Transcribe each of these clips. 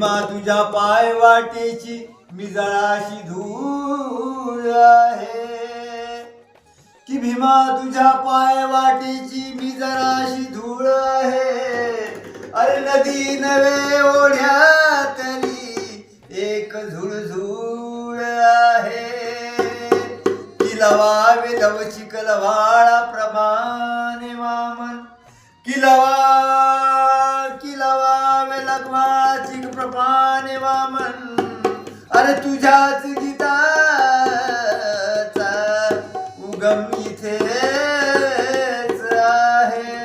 भीमा तुझ्या पाय वाटेची मी जळाशी धूळ आहे, की भीमा तुझ्या पाय वाटेची मी जराशी धूळ आहे. अरे नदी नवे ओढ्यातली एक झुळझुळ आहे, की लवावे लवचिक लव्हाळाप्रमाणे वामन, की लवावे लग्वाचिक प्रमाणे वामन. अरे तुझ्याच गीताचा उगम इथेच आहे,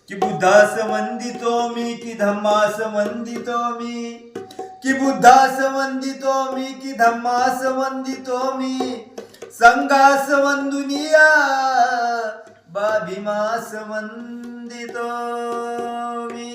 की बुद्धास वंदितो मी, की धम्मास वंदितो मी, की बुद्धास वंदितो मी, की धम्मास वंदितो मी. संघास वंदुनिया बा भीमास वंदितो मी.